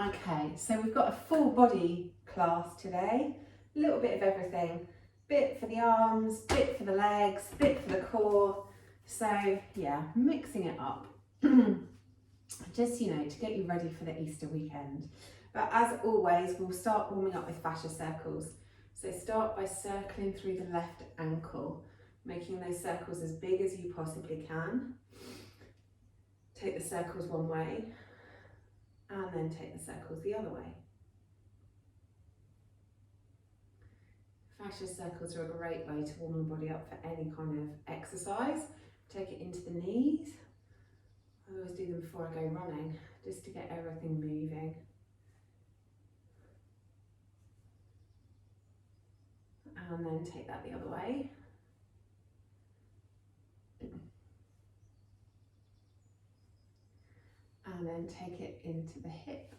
Okay, so we've got a full body class today, a little bit of everything, bit for the arms, bit for the legs, bit for the core, so yeah, mixing it up, just, to get you ready for the Easter weekend. But as always, we'll start warming up with fascia circles. So start by circling through the left ankle, making those circles as big as you possibly can. Take the circles one way, and then take the circles the other way. Fascia circles are a great way to warm the body up for any kind of exercise. Take it into the knees. I always do them before I go running, just to get everything moving. And then take that the other way. And then take it into the hip.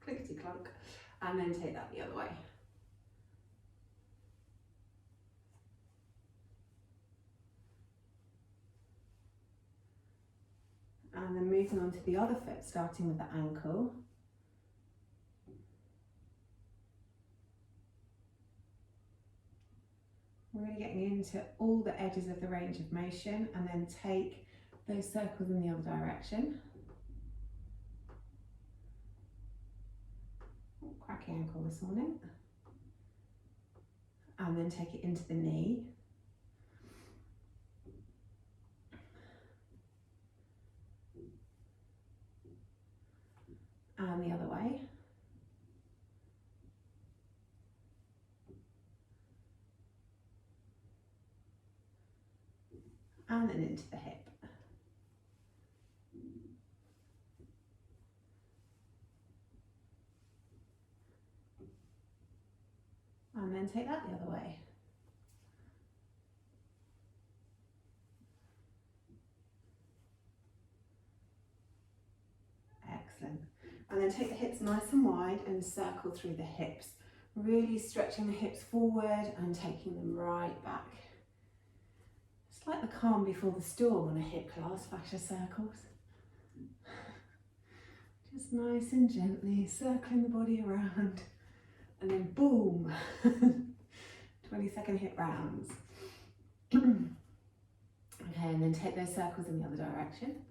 Clickety clunk. And then take that the other way. And then moving on to the other foot, starting with the ankle. Really getting into all the edges of the range of motion, and then take those circles in the other direction. Oh, cracky ankle this morning. And then take it into the knee. And the other way. And then into the hip. And then take that the other way. Excellent. And then take the hips nice and wide and circle through the hips. Really stretching the hips forward and taking them right back. It's like the calm before the storm on a HIIT class, fascia circles. Just nice and gently circling the body around, and then boom, 20-second HIIT rounds. Okay, and then take those circles in the other direction.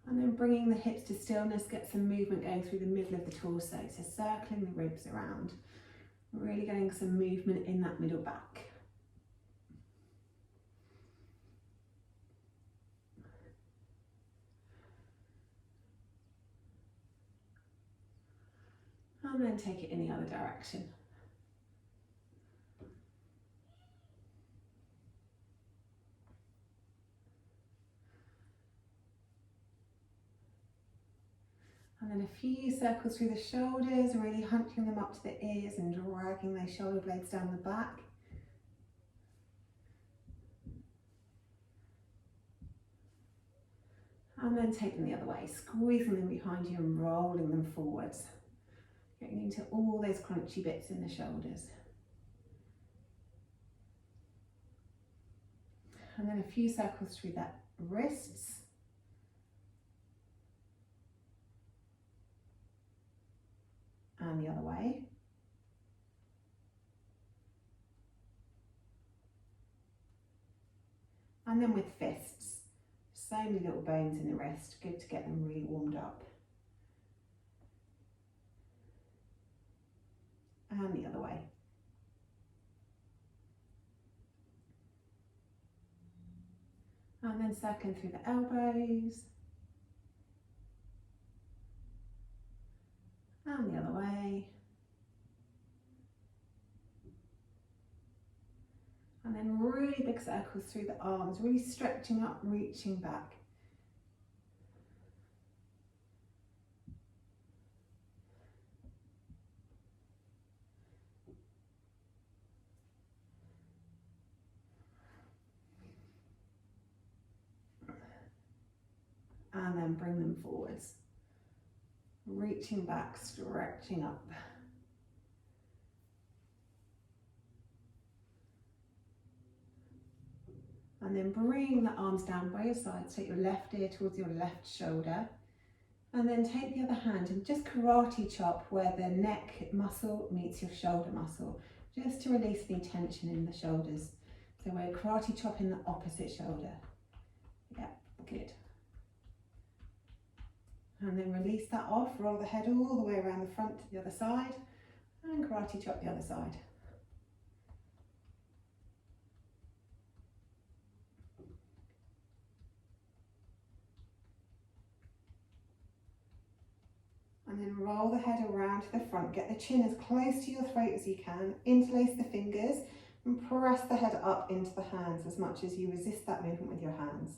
And then bringing the hips to stillness, get some movement going through the middle of the torso, so circling the ribs around, really getting some movement in that middle back. And then take it in the other direction. And then a few circles through the shoulders, really hunching them up to the ears and dragging those shoulder blades down the back. And then take them the other way, squeezing them behind you and rolling them forwards. Getting into all those crunchy bits in the shoulders. And then a few circles through the wrists. And the other way. And then with fists. So many little bones in the wrist, good to get them really warmed up. And the other way. And then circling through the elbows. And the other way. And then really big circles through the arms, really stretching up, reaching back. and then bring them forwards. Reaching back, stretching up. And then bring the arms down by your sides. Take your left ear towards your left shoulder. And then take the other hand and just karate chop where the neck muscle meets your shoulder muscle, just to release any tension in the shoulders. So we're karate chopping the opposite shoulder. Yeah, good. And then release that off, roll the head all the way around the front to the other side, and karate chop the other side. And then roll the head around to the front, get the chin as close to your throat as you can, interlace the fingers, and press the head up into the hands as much as you resist that movement with your hands.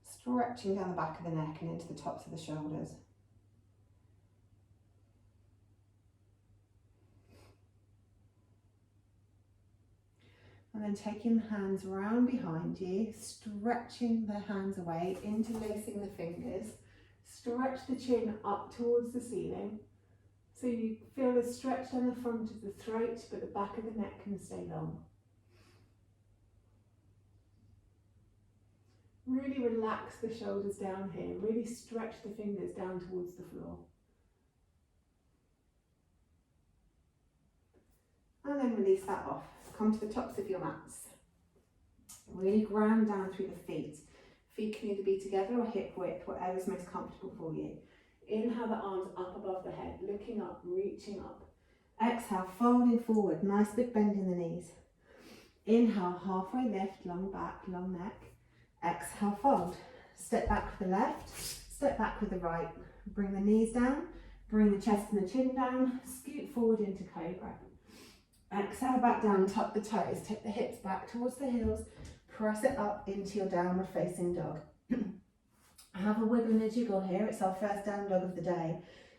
Stretching down the back of the neck and into the tops of the shoulders. And then taking the hands round behind you, stretching the hands away, interlacing the fingers. Stretch the chin up towards the ceiling. So you feel the stretch down the front of the throat, but the back of the neck can stay long. Really relax the shoulders down here. Really stretch the fingers down towards the floor. And then release that off. Come to the tops of your mats. Really ground down through the feet. Feet can either be together or hip width, whatever is most comfortable for you. Inhale the arms up above the head, looking up, reaching up. Exhale, folding forward, nice big bend in the knees. Inhale, halfway lift, long back, long neck. Exhale, fold. Step back with the left, step back with the right. Bring the knees down, bring the chest and the chin down, scoot forward into cobra. Exhale, back down, tuck the toes, take the hips back towards the heels, press it up into your downward facing dog. Have a wiggle and a jiggle here. It's our first down dog of the day.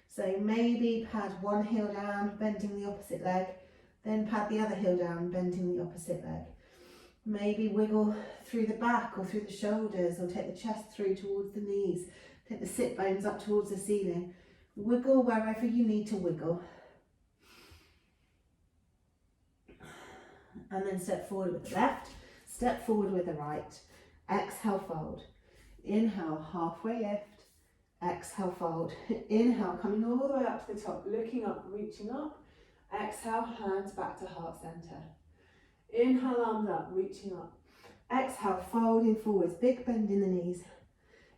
So maybe pad one heel down, bending the opposite leg, then pad the other heel down, bending the opposite leg. Maybe wiggle through the back or through the shoulders, or take the chest through towards the knees. Take the sit bones up towards the ceiling. Wiggle wherever you need to wiggle. And then step forward with the left, step forward with the right. Exhale, fold. Inhale, halfway lift. Exhale, fold. Inhale, coming all the way up to the top, looking up, reaching up. Exhale, hands back to heart center. Inhale, arms up, reaching up. Exhale, folding forwards, big bend in the knees.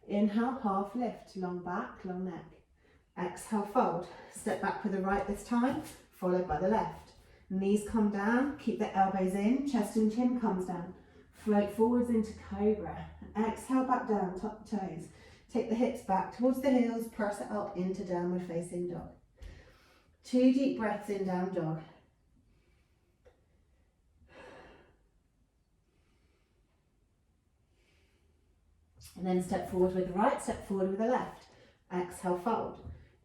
Inhale, half lift, long back, long neck. Exhale, fold. Step back with the right this time, followed by the left. Knees come down, keep the elbows in, chest and chin comes down. Float forwards into cobra. Exhale, back down, tuck the toes. Take the hips back towards the heels, press it up into downward facing dog. 2 deep breaths in down dog. And then step forward with the right, step forward with the left. Exhale, fold.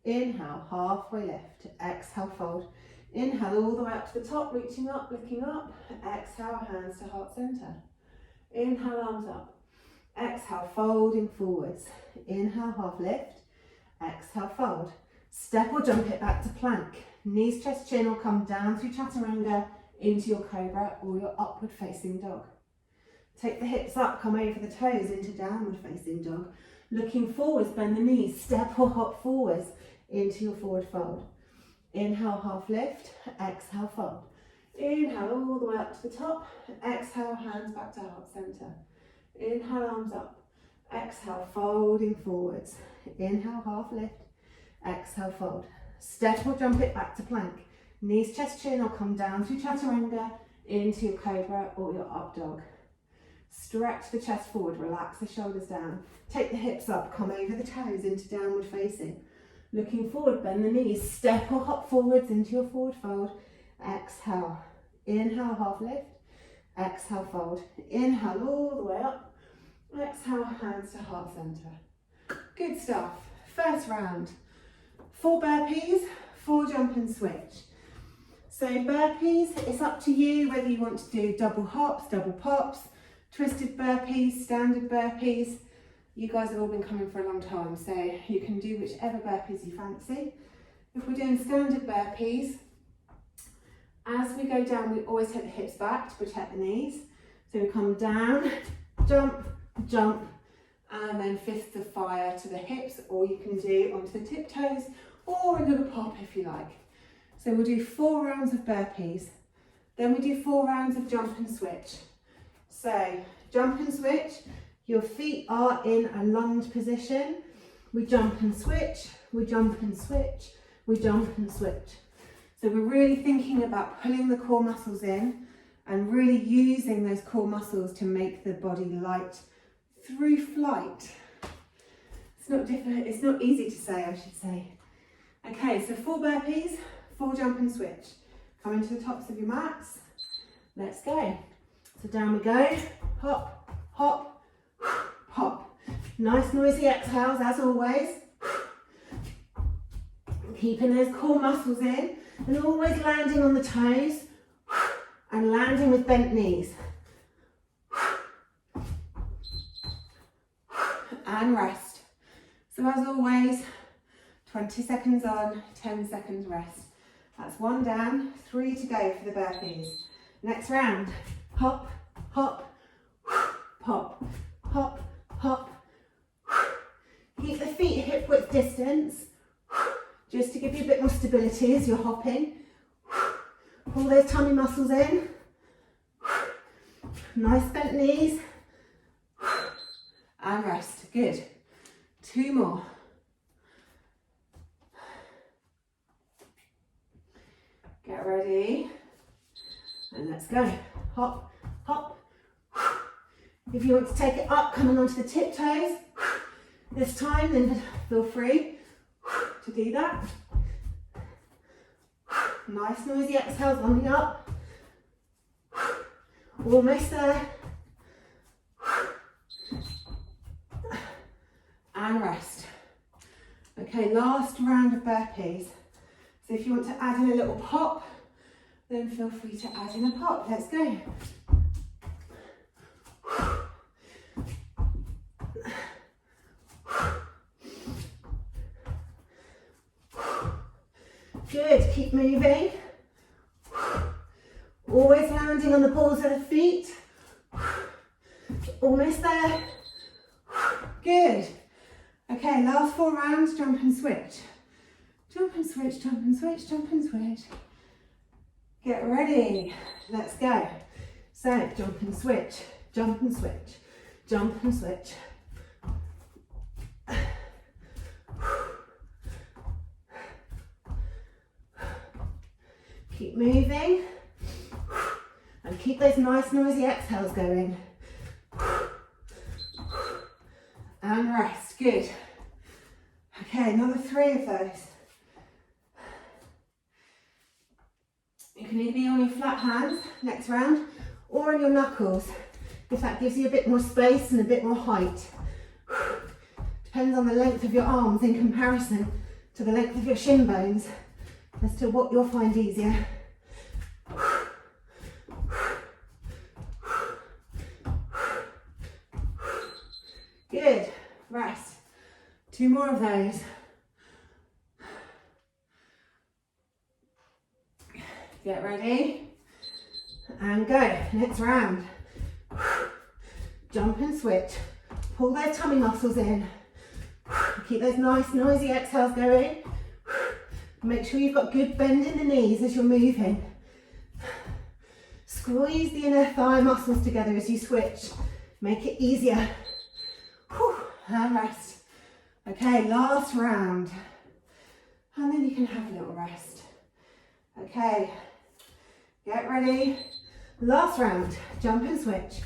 Inhale, halfway lift. Exhale, fold. Inhale all the way up to the top, reaching up, looking up. Exhale, hands to heart center. Inhale, arms up. Exhale, folding forwards. Inhale, half lift. Exhale, fold. Step or jump it back to plank. Knees, chest, chin will come down through chaturanga into your cobra or your upward facing dog. Take the hips up, come over the toes into downward facing dog. Looking forwards, bend the knees, step or hop forwards into your forward fold. Inhale, half lift. Exhale, fold. Inhale all the way up to the top. Exhale, hands back to heart center. Inhale, arms up. Exhale, folding forwards. Inhale, half lift. Exhale, fold. Step or jump it back to plank. Knees, chest, chin will come down through chaturanga into your cobra or your up dog. Stretch the chest forward, relax the shoulders down. Take the hips up, come over the toes into downward facing. Looking forward, bend the knees, step or hop forwards into your forward fold. Exhale, inhale, half lift. Exhale, fold. Inhale all the way up. Exhale, hands to heart center. Good stuff. First round. 4 burpees, 4 jump and switch. So burpees, it's up to you whether you want to do double hops, double pops, twisted burpees, standard burpees. You guys have all been coming for a long time, so you can do whichever burpees you fancy. If we're doing standard burpees, as we go down, we always take the hips back to protect the knees. So we come down, jump, jump, and then fists of fire to the hips, or you can do onto the tiptoes, or a little pop if you like. So we'll do 4 rounds of burpees. Then we do 4 rounds of jump and switch. So jump and switch, your feet are in a lunge position. We jump and switch, we jump and switch, we jump and switch. So we're really thinking about pulling the core muscles in and really using those core muscles to make the body light through flight. It's not difficult, it's not easy to say, I should say. Okay, so 4 burpees, 4 jump and switch. Come into the tops of your mats. Let's go. So down we go. Hop, hop, hop. Nice noisy exhales as always. Keeping those core muscles in and always landing on the toes and landing with bent knees. And rest. So as always, 20 seconds on, 10 seconds rest. That's 1 down, 3 to go for the burpees. Next round, hop, hop, pop, hop, hop. Keep the feet hip width distance, just to give you a bit more stability as you're hopping. Pull those tummy muscles in. Nice bent knees. And rest, good. 2 more. Get ready, and let's go. Hop, hop. If you want to take it up, coming onto the tiptoes this time, then feel free to do that. Nice noisy exhales on the up. Almost there. And rest. Okay, last round of burpees. So if you want to add in a little pop, then feel free to add in a pop. Let's go. Good, keep moving. Always landing on the balls of the feet. Almost there. Good. Okay, last 4 rounds, jump and switch. Jump and switch, jump and switch, jump and switch. Get ready, let's go. So, jump and switch, jump and switch, jump and switch. Keep moving. And keep those nice noisy exhales going. And rest, good. Okay, another 3 of those. You can either be on your flat hands next round or on your knuckles, if that gives you a bit more space and a bit more height. Depends on the length of your arms in comparison to the length of your shin bones as to what you'll find easier. Good, rest. 2 more of those. Get ready and go. Next round. Jump and switch. Pull those tummy muscles in. Keep those nice noisy exhales going. Make sure you've got good bend in the knees as you're moving. Squeeze the inner thigh muscles together as you switch. Make it easier. Whew, and rest. Okay, last round. And then you can have a little rest. Okay, get ready. Last round, jump and switch.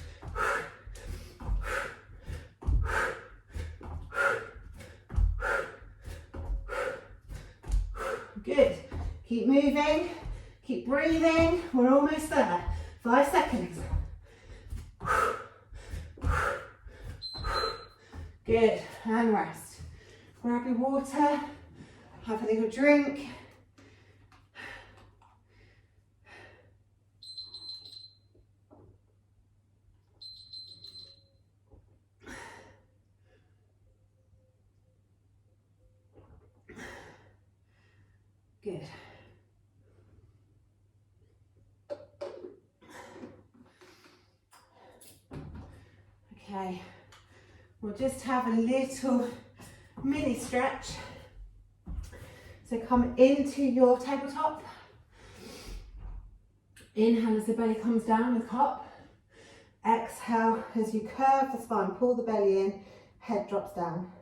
Good. Keep moving, keep breathing. We're almost there. 5 seconds. Good, and rest. Grab your water, have a little drink. Good. Okay, we'll just have a little mini stretch. So come into your tabletop. Inhale as the belly comes down, look up. Exhale as you curve the spine, pull the belly in, head drops down.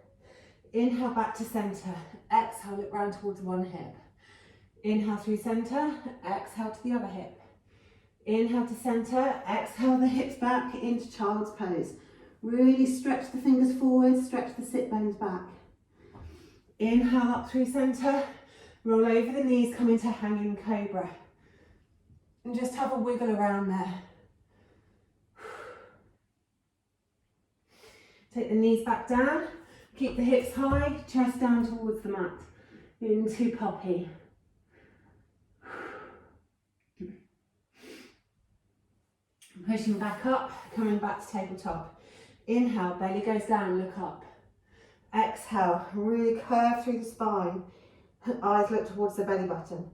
Inhale back to centre. Exhale, look round towards one hip. Inhale through centre, exhale to the other hip. Inhale to centre, exhale the hips back into child's pose. Really stretch the fingers forward, stretch the sit bones back. Inhale up through centre, roll over the knees, come into hanging cobra. And just have a wiggle around there. Take the knees back down, keep the hips high, chest down towards the mat. Into puppy. Pushing back up, coming back to tabletop. Inhale, belly goes down, look up. Exhale, really curve through the spine. Eyes look towards the belly button.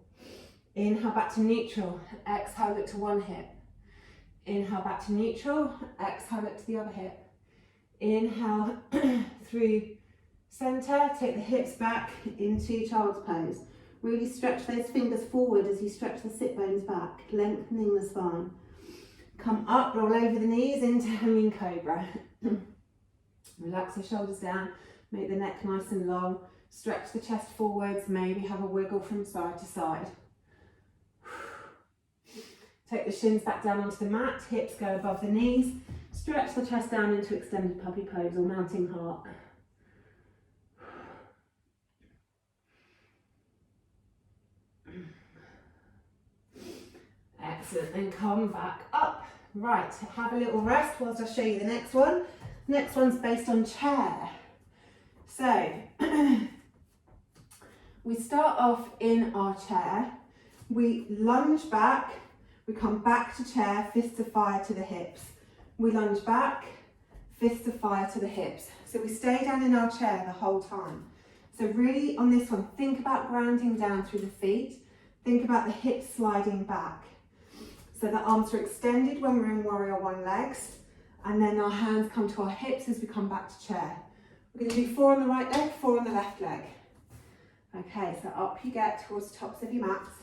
Inhale back to neutral. Exhale, look to one hip. Inhale back to neutral. Exhale, look to the other hip. Inhale through centre. Take the hips back into child's pose. Really stretch those fingers forward as you stretch the sit bones back, lengthening the spine. Come up, roll over the knees into hanging cobra. Relax the shoulders down, make the neck nice and long. Stretch the chest forwards, maybe have a wiggle from side to side. Take the shins back down onto the mat, hips go above the knees. Stretch the chest down into extended puppy pose or mounting heart. Excellent, then come back up. Right, have a little rest whilst I show you the next one. Next one's based on chair. So, we start off in our chair, we lunge back, we come back to chair, fists of fire to the hips. We lunge back, fists of fire to the hips. So we stay down in our chair the whole time. So really on this one, think about grounding down through the feet, think about the hips sliding back. So the arms are extended when we're in warrior one legs, and then our hands come to our hips as we come back to chair. We're going to do 4 on the right leg, 4 on the left leg. Okay, so up you get towards the tops of your mats.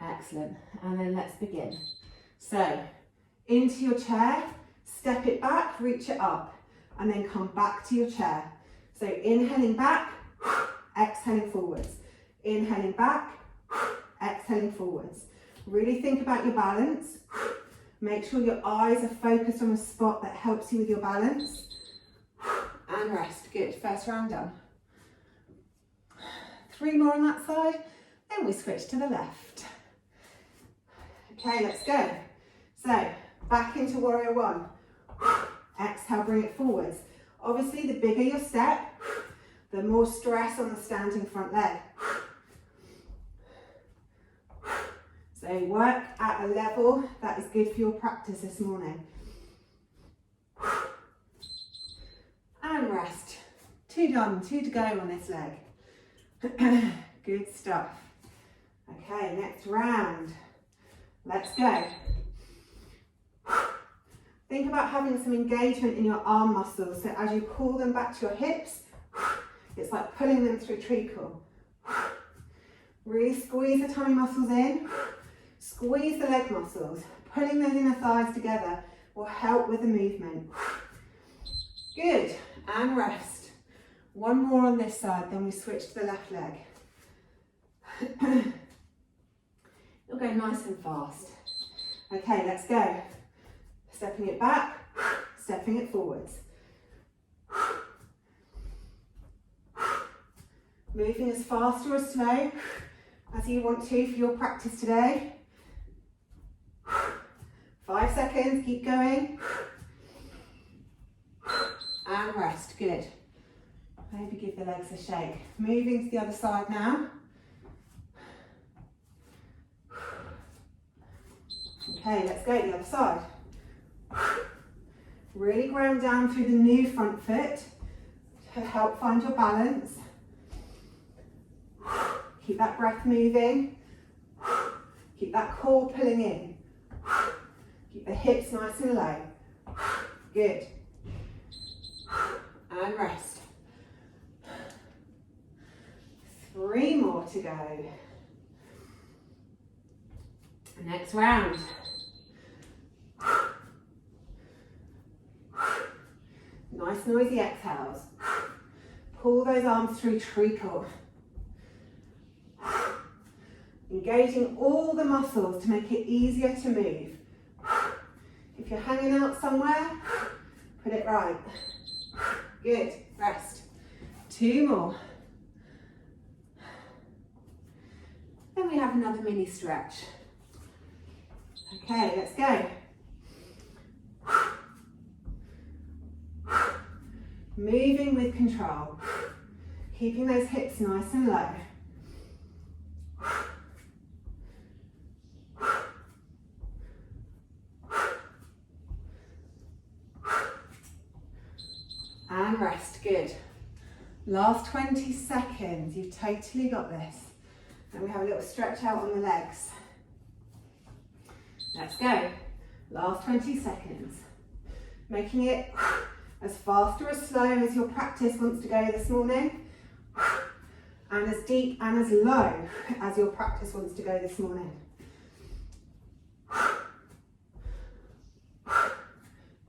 Excellent, and then let's begin. So, into your chair, step it back, reach it up, and then come back to your chair. So inhaling back, exhaling forwards. Inhaling back, exhaling forwards. Really think about your balance. Make sure your eyes are focused on a spot that helps you with your balance. And rest. Good. First round done. 3 more on that side. Then we switch to the left. Okay, let's go. So, back into warrior one. Exhale, bring it forwards. Obviously, the bigger your step, the more stress on the standing front leg. So work at a level that is good for your practice this morning. And rest. 2 done, 2 to go on this leg. Good stuff. Okay, next round. Let's go. Think about having some engagement in your arm muscles. So as you pull them back to your hips, it's like pulling them through treacle. Really squeeze the tummy muscles in. Squeeze the leg muscles. Pulling those inner thighs together will help with the movement. Good, and rest. 1 more on this side, then we switch to the left leg. You'll go nice and fast. Okay, let's go. Stepping it back, stepping it forwards. Moving as fast or as slow as you want to for your practice today. 5 seconds, keep going. And rest, good. Maybe give the legs a shake. Moving to the other side now. Okay, let's go the other side. Really ground down through the new front foot. to help find your balance. Keep that breath moving. Keep that core pulling in. Keep the hips nice and low. Good. And rest. 3 more to go. Next round. Nice noisy exhales. Pull those arms through treacle. Engaging all the muscles to make it easier to move. If you're hanging out somewhere, put it right. Good, rest. 2 more. Then we have another mini stretch. Okay, let's go. Moving with control. Keeping those hips nice and low. And rest, good. Last 20 seconds, you've totally got this. And we have a little stretch out on the legs. Let's go. Last 20 seconds. Making it as fast or as slow as your practice wants to go this morning. And as deep and as low as your practice wants to go this morning.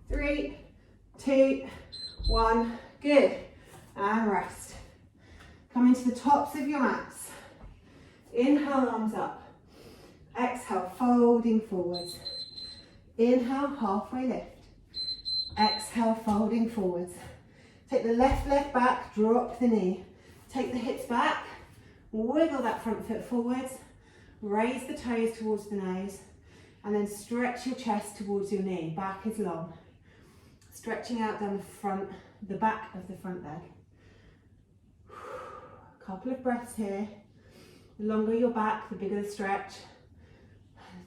3, 2, 1, good. And rest. Coming to the tops of your mats. Inhale, arms up. Exhale, folding forwards. Inhale, halfway lift. Exhale, folding forwards. Take the left leg back, drop the knee. Take the hips back, wiggle that front foot forwards. Raise the toes towards the nose. And then stretch your chest towards your knee. Back is long. Stretching out down the back of the front leg. A couple of breaths here. The longer your back, the bigger the stretch.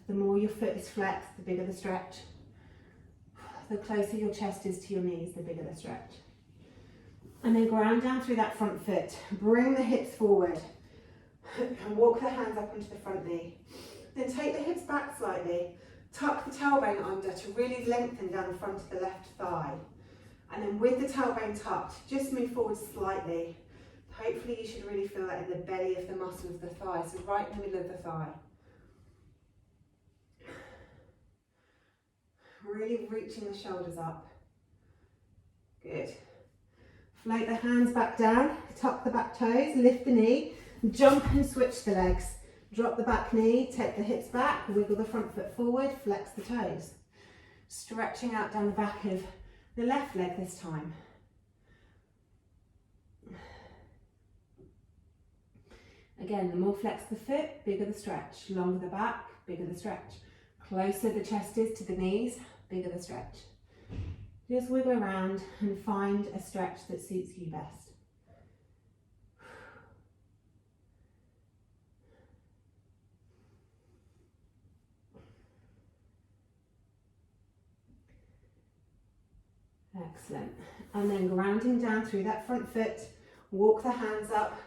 The more your foot is flexed, the bigger the stretch. The closer your chest is to your knees, the bigger the stretch. And then ground down through that front foot. Bring the hips forward. And walk the hands up into the front knee. Then take the hips back slightly. Tuck the tailbone under to really lengthen down the front of the left thigh. And then with the tailbone tucked, just move forward slightly. Hopefully you should really feel that in the belly of the muscle of the thigh, so right in the middle of the thigh. Really reaching the shoulders up. Good. Float the hands back down, tuck the back toes, lift the knee, jump and switch the legs. Drop the back knee, take the hips back, wiggle the front foot forward, flex the toes. Stretching out down the back of the left leg this time. Again, the more flex the foot, bigger the stretch. Longer the back, bigger the stretch. Closer the chest is to the knees, bigger the stretch. Just wiggle around and find a stretch that suits you best. Excellent. And then grounding down through that front foot, walk the hands up,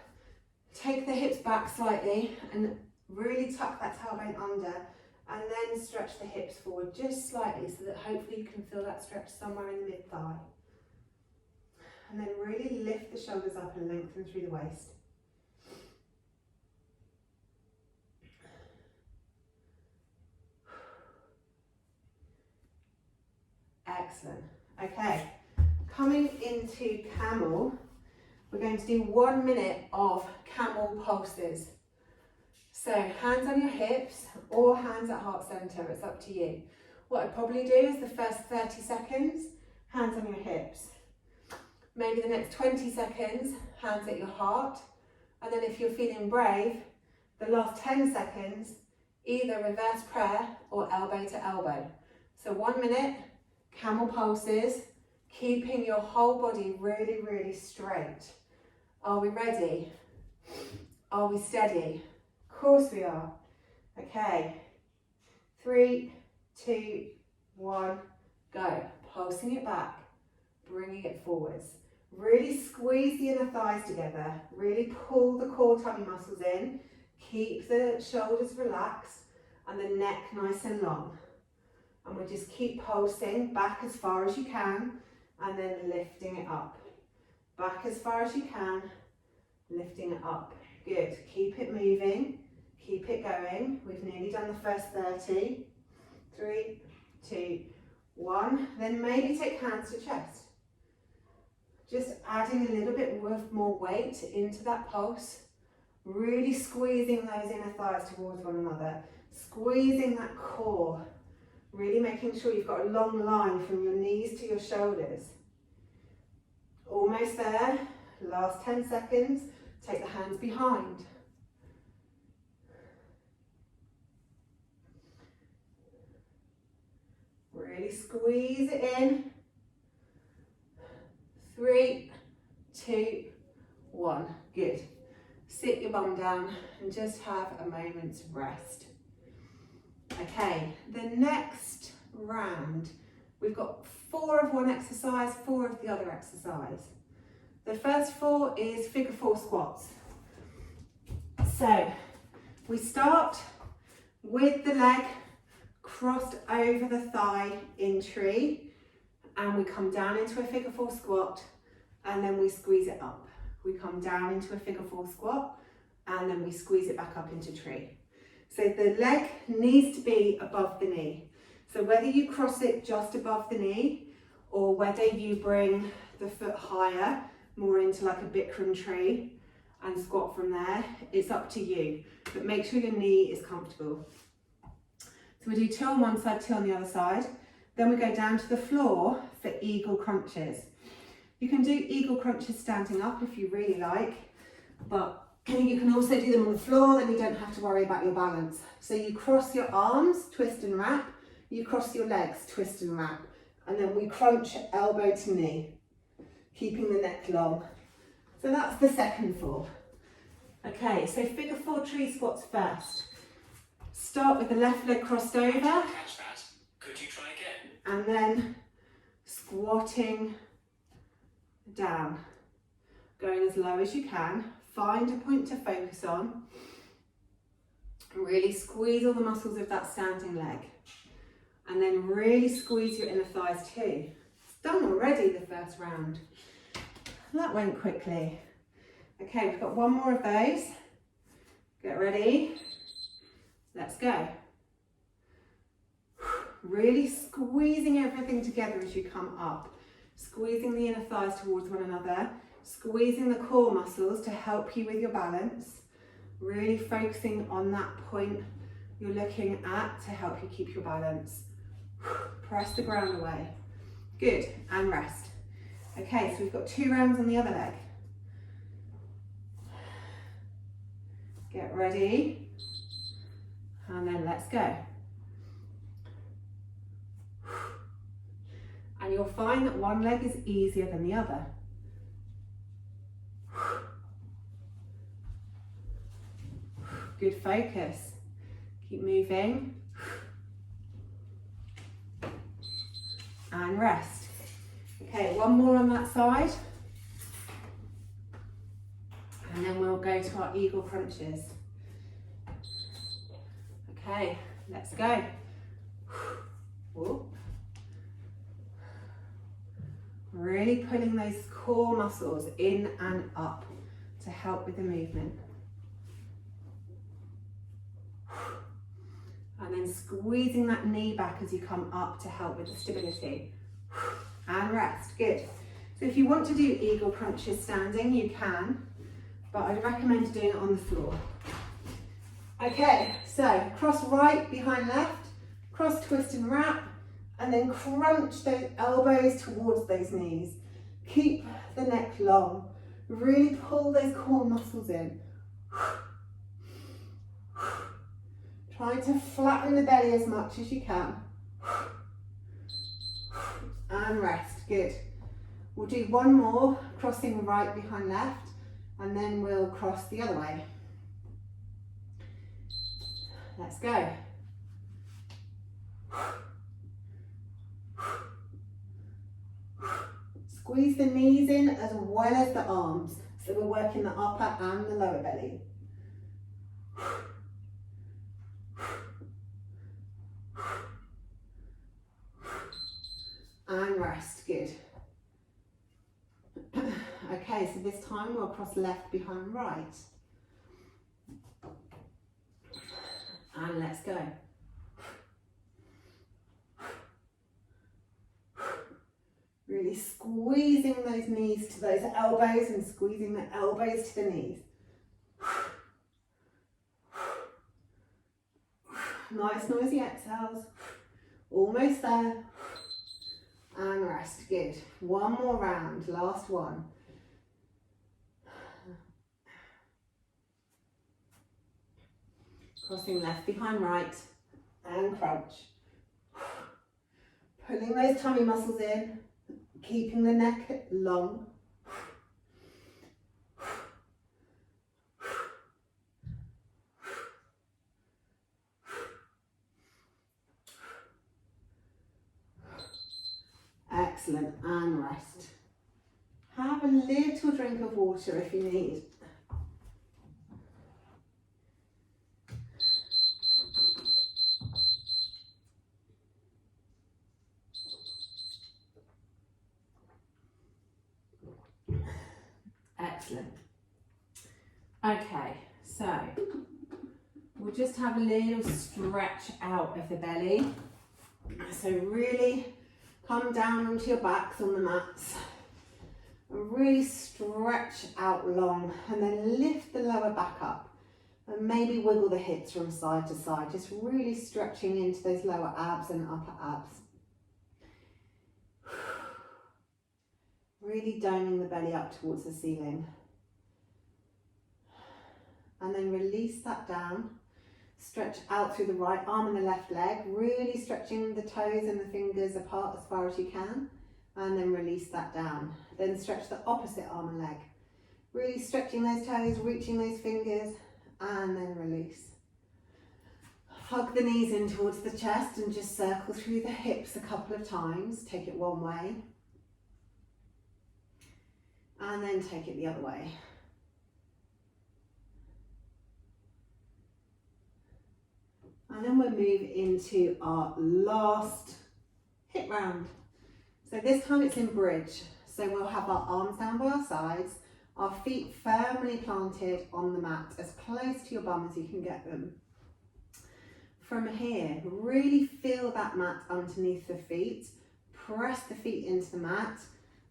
take the hips back slightly and really tuck that tailbone under, and then stretch the hips forward just slightly so that hopefully you can feel that stretch somewhere in the mid-thigh. And then really lift the shoulders up and lengthen through the waist. Excellent. Okay, coming into camel, we're going to do 1 minute of camel pulses. So hands on your hips or hands at heart center, it's up to you. What I'd probably do is the first 30 seconds, hands on your hips. Maybe the next 20 seconds, hands at your heart. And then if you're feeling brave, the last 10 seconds, either reverse prayer or elbow to elbow. So 1 minute, camel pulses, keeping your whole body really, really straight. Are we ready? Are we steady? Of course we are. Okay. 3, 2, 1, go. Pulsing it back, bringing it forwards. Really squeeze the inner thighs together. Really pull the core tummy muscles in. Keep the shoulders relaxed and the neck nice and long. And we'll just keep pulsing back as far as you can and then lifting it up. Back as far as you can, lifting it up. Good. Keep it moving. Keep it going. We've nearly done the first 30. 3, 2, 1. Then maybe take hands to chest. Just adding a little bit more weight into that pulse. Really squeezing those inner thighs towards one another. Squeezing that core. Really making sure you've got a long line from your knees to your shoulders. Almost there. Last 10 seconds. Take the hands behind. Really squeeze it in. 3, 2, 1. Good. Sit your bum down and just have a moment's rest. Okay, the next round, we've got 4 of one exercise, 4 of the other exercise. The first 4 is figure 4 squats. So we start with the leg crossed over the thigh in tree, and we come down into a figure 4 squat, and then we squeeze it up. We come down into a figure 4 squat, and then we squeeze it back up into tree. So the leg needs to be above the knee. So whether you cross it just above the knee, or whether you bring the foot higher, more into like a Bikram tree, and squat from there, it's up to you. But make sure your knee is comfortable. So we do 2 on one side, 2 on the other side. Then we go down to the floor for eagle crunches. You can do eagle crunches standing up if you really like, but you can also do them on the floor, then you don't have to worry about your balance. So you cross your arms, twist and wrap. You cross your legs, twist and wrap. And then we crunch elbow to knee, keeping the neck long. So that's the second 4. Okay, so figure 4 tree squats first. Start with the left leg crossed over. Catch that. Could you try again? And then squatting down. Going as low as you can. Find a point to focus on. Really squeeze all the muscles of that standing leg. And then really squeeze your inner thighs too. It's done already, the first round. That went quickly. Okay, we've got 1 more of those. Get ready. Let's go. Really squeezing everything together as you come up. Squeezing the inner thighs towards one another. Squeezing the core muscles to help you with your balance. Really focusing on that point you're looking at to help you keep your balance. Press the ground away. Good, and rest. Okay, so we've got 2 rounds on the other leg. Get ready. And then let's go. And you'll find that one leg is easier than the other. Good focus. Keep moving. And rest. Okay, 1 more on that side. And then we'll go to our eagle crunches. Okay, let's go. Whoop. Really pulling those core muscles in and up to help with the movement. And then squeezing that knee back as you come up to help with the stability. And rest, good. So if you want to do eagle crunches standing, you can, but I'd recommend doing it on the floor. Okay, so cross right behind left, cross, twist and wrap, and then crunch those elbows towards those knees. Keep the neck long. Really pull those core muscles in. Try to flatten the belly as much as you can. And rest, good. We'll do 1 more, crossing right behind left, and then we'll cross the other way. Let's go. Squeeze the knees in as well as the arms. So we're working the upper and the lower belly. And rest, good. Okay, so this time we'll cross left behind right. And let's go. Really squeezing those knees to those elbows and squeezing the elbows to the knees. Nice noisy exhales. Almost there. And rest, good. One more round, last one. Crossing left behind right and crunch. Pulling those tummy muscles in, keeping the neck long. Excellent, and rest. Have a little drink of water if you need. Excellent. Okay, so we'll just have a little stretch out of the belly. So really come down onto your backs on the mats and really stretch out long, and then lift the lower back up and maybe wiggle the hips from side to side, just really stretching into those lower abs and upper abs. Really doming the belly up towards the ceiling. And then release that down. Stretch out through the right arm and the left leg, really stretching the toes and the fingers apart as far as you can. And then release that down. Then stretch the opposite arm and leg. Really stretching those toes, reaching those fingers, and then release. Hug the knees in towards the chest and just circle through the hips a couple of times. Take it one way. And then take it the other way. And then we'll move into our last hip round. So this time it's in bridge. So we'll have our arms down by our sides, our feet firmly planted on the mat, as close to your bum as you can get them. From here, really feel that mat underneath the feet. Press the feet into the mat.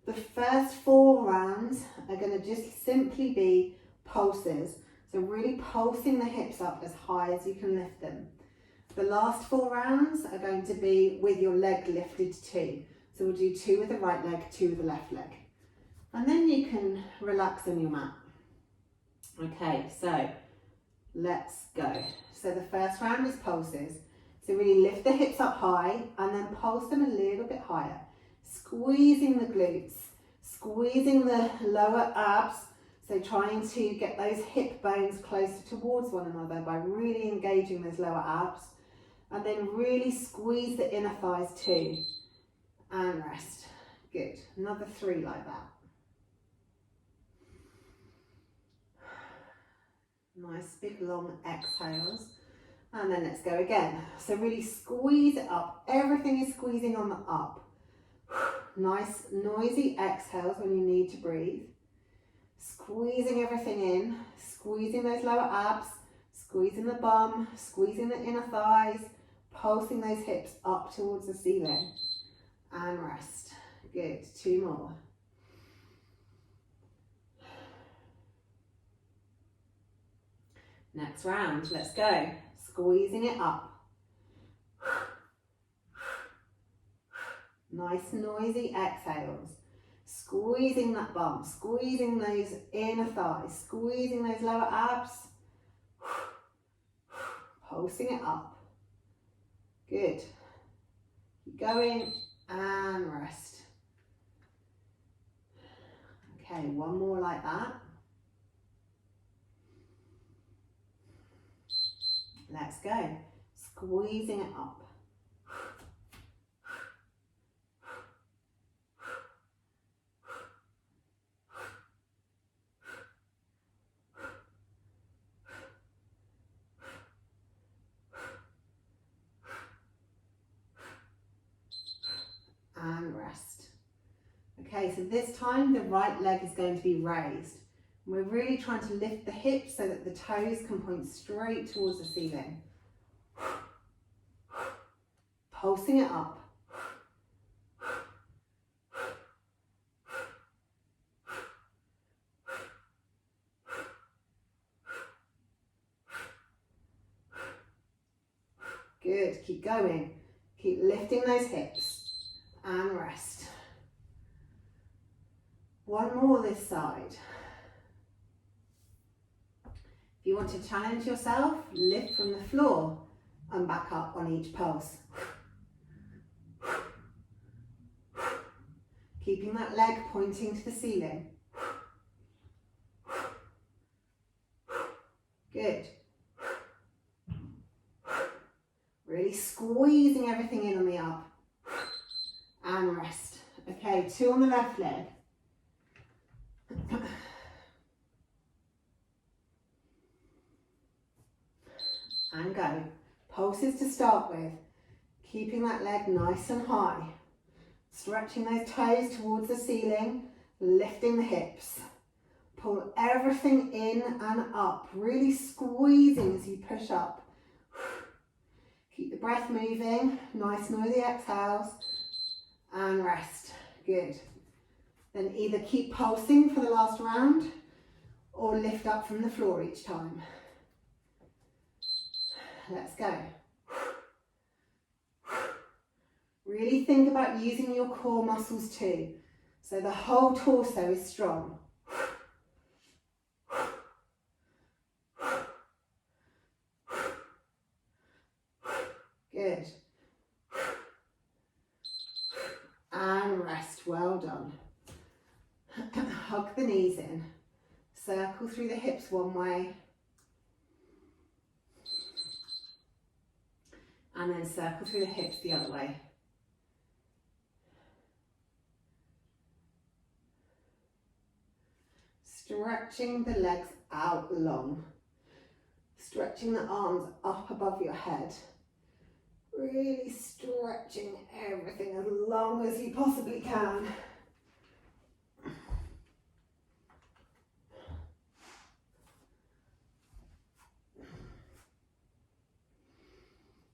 The first 4 rounds are going to just simply be pulses. So really pulsing the hips up as high as you can lift them. The last 4 rounds are going to be with your leg lifted too. So we'll do 2 with the right leg, 2 with the left leg. And then you can relax on your mat. Okay, so let's go. So the first round is pulses. So really lift the hips up high and then pulse them a little bit higher. Squeezing the glutes, squeezing the lower abs. So trying to get those hip bones closer towards one another by really engaging those lower abs. And then really squeeze the inner thighs too. And rest. Good. Another 3 like that. Nice big long exhales. And then let's go again. So really squeeze it up. Everything is squeezing on the up. Nice noisy exhales when you need to breathe. Squeezing everything in. Squeezing those lower abs. Squeezing the bum. Squeezing the inner thighs. Pulsing those hips up towards the ceiling. And rest. Good. 2 more. Next round. Let's go. Squeezing it up. Nice noisy exhales. Squeezing that bum. Squeezing those inner thighs. Squeezing those lower abs. Pulsing it up. Good. Keep going. And rest. Okay, 1 more like that. Let's go. Squeezing it up. rest. Okay, so this time the right leg is going to be raised. We're really trying to lift the hips so that the toes can point straight towards the ceiling. Pulsing it up. Good, keep going. Keep lifting those hips and rest. One more this side. If you want to challenge yourself, lift from the floor and back up on each pulse. Keeping that leg pointing to the ceiling. Good. Really squeezing everything in on the up. And rest. Okay, 2 on the left leg. And go. Pulses to start with. Keeping that leg nice and high. Stretching those toes towards the ceiling. Lifting the hips. Pull everything in and up. Really squeezing as you push up. Keep the breath moving. Nice noisy exhales. And rest. Good. Then either keep pulsing for the last round or lift up from the floor each time. Let's go. Really think about using your core muscles too, so the whole torso is strong. Good. And rest, well done. Hug the knees in. Circle through the hips one way. And then circle through the hips the other way. Stretching the legs out long. Stretching the arms up above your head. Really stretching everything as long as you possibly can.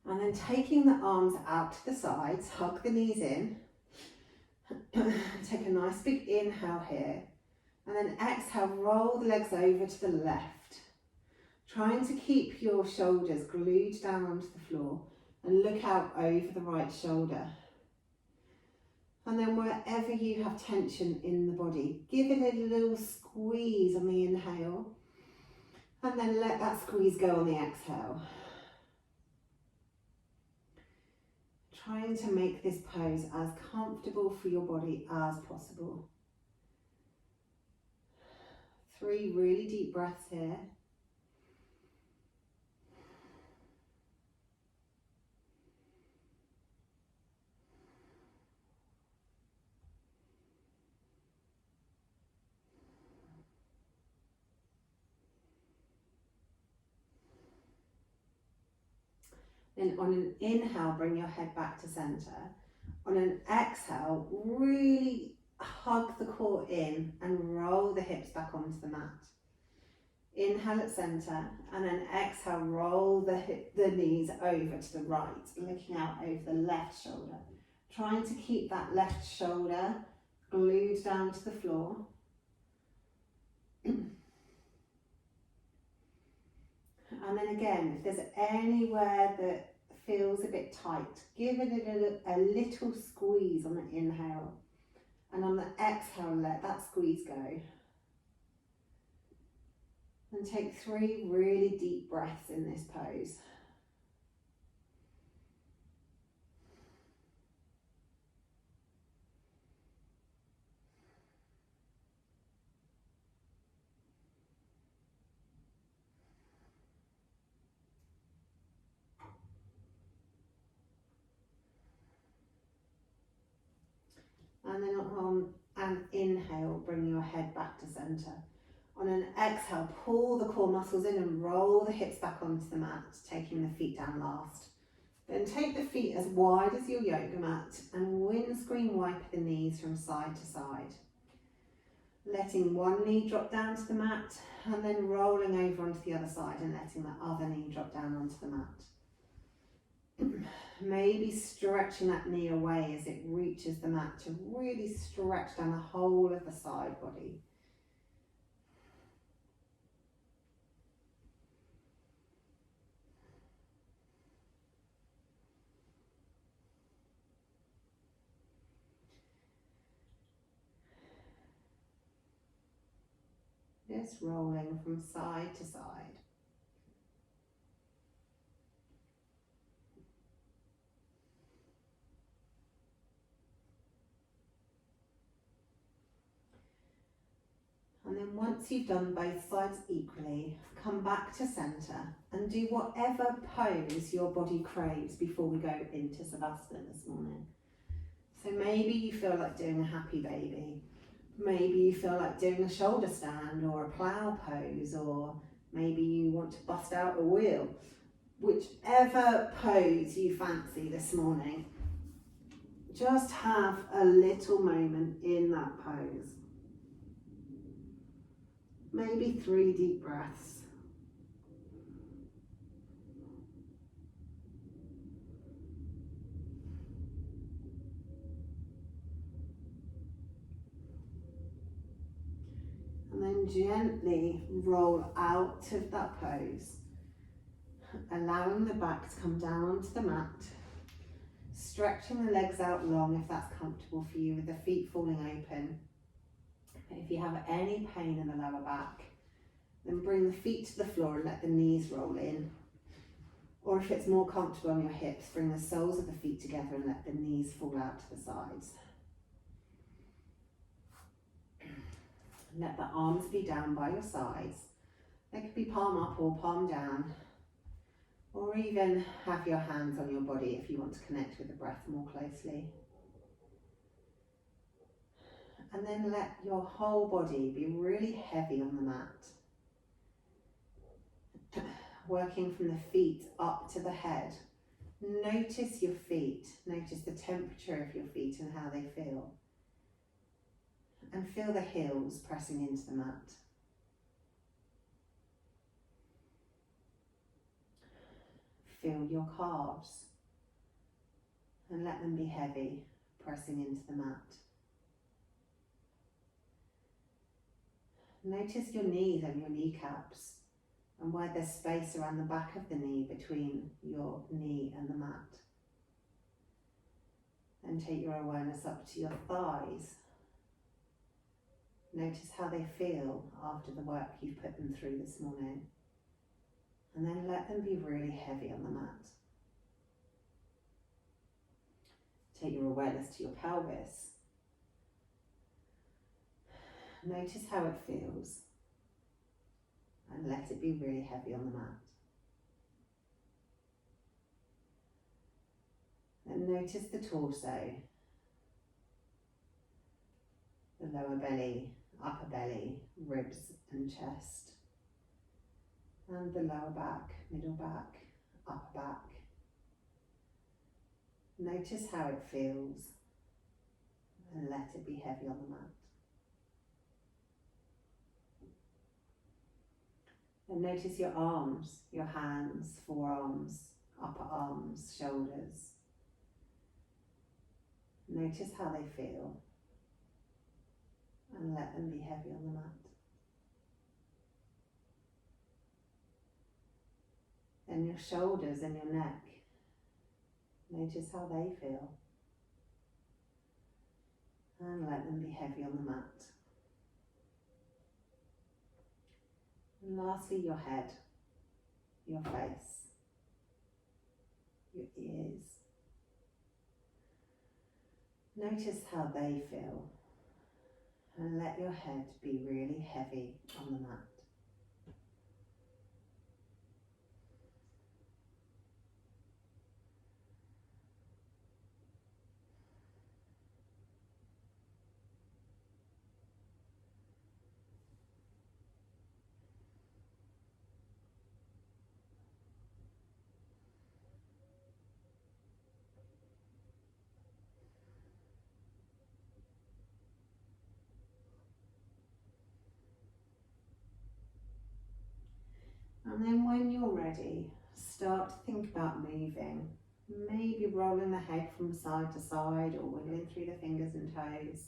And then taking the arms out to the sides, hug the knees in. Take a nice big inhale here. And then exhale, roll the legs over to the left. Trying to keep your shoulders glued down onto the floor and look out over the right shoulder. And then wherever you have tension in the body, give it a little squeeze on the inhale. And then let that squeeze go on the exhale. Trying to make this pose as comfortable for your body as possible. 3 really deep breaths here. Then on an inhale, bring your head back to center. On an exhale, really hug the core in and roll the hips back onto the mat. Inhale at center, and then exhale, roll the knees over to the right, looking out over the left shoulder. Trying to keep that left shoulder glued down to the floor. And then again, if there's anywhere that feels a bit tight, give it a little squeeze on the inhale. And on the exhale, let that squeeze go. And take 3 really deep breaths in this pose. And then on an inhale, bring your head back to center. On an exhale, pull the core muscles in and roll the hips back onto the mat, taking the feet down last. Then take the feet as wide as your yoga mat and windscreen wipe the knees from side to side. Letting one knee drop down to the mat and then rolling over onto the other side and letting the other knee drop down onto the mat. Maybe stretching that knee away as it reaches the mat to really stretch down the whole of the side body. Just rolling from side to side. And then once you've done both sides equally, come back to centre and do whatever pose your body craves before we go into Savasana this morning. So maybe you feel like doing a happy baby. Maybe you feel like doing a shoulder stand or a plough pose, or maybe you want to bust out a wheel. Whichever pose you fancy this morning, just have a little moment in that pose. Maybe 3 deep breaths. And then gently roll out of that pose, allowing the back to come down onto the mat, stretching the legs out long if that's comfortable for you with the feet falling open. If you have any pain in the lower back, then bring the feet to the floor and let the knees roll in. Or if it's more comfortable on your hips, bring the soles of the feet together and let the knees fall out to the sides. Let the arms be down by your sides. They could be palm up or palm down. Or even have your hands on your body if you want to connect with the breath more closely. And then let your whole body be really heavy on the mat. Working from the feet up to the head. Notice your feet. Notice the temperature of your feet and how they feel. And feel the heels pressing into the mat. Feel your calves and let them be heavy, pressing into the mat. Notice your knees and your kneecaps and where there's space around the back of the knee between your knee and the mat. Then take your awareness up to your thighs. Notice how they feel after the work you've put them through this morning. And then let them be really heavy on the mat. Take your awareness to your pelvis. Notice how it feels. And let it be really heavy on the mat. And notice the torso, the lower belly, upper belly, ribs and chest, and the lower back, middle back, upper back. Notice how it feels and let it be heavy on the mat. And notice your arms, your hands, forearms, upper arms, shoulders. Notice how they feel and let them be heavy on the mat. And your shoulders and your neck. Notice how they feel and let them be heavy on the mat. And lastly, your head, your face, your ears. Notice how they feel and let your head be really heavy on the mat. ready, start to think about moving. Maybe rolling the head from side to side or wiggling through the fingers and toes.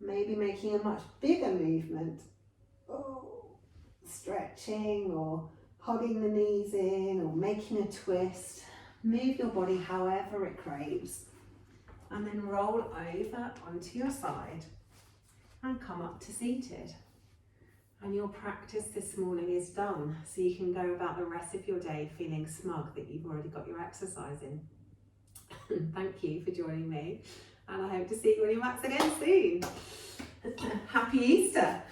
Maybe making a much bigger movement. Stretching or hugging the knees in or making a twist. Move your body however it craves. And then roll over onto your side and come up to seated. And your practice this morning is done, so you can go about the rest of your day feeling smug that you've already got your exercise in. Thank you for joining me, and I hope to see you on your mats again soon. Happy Easter!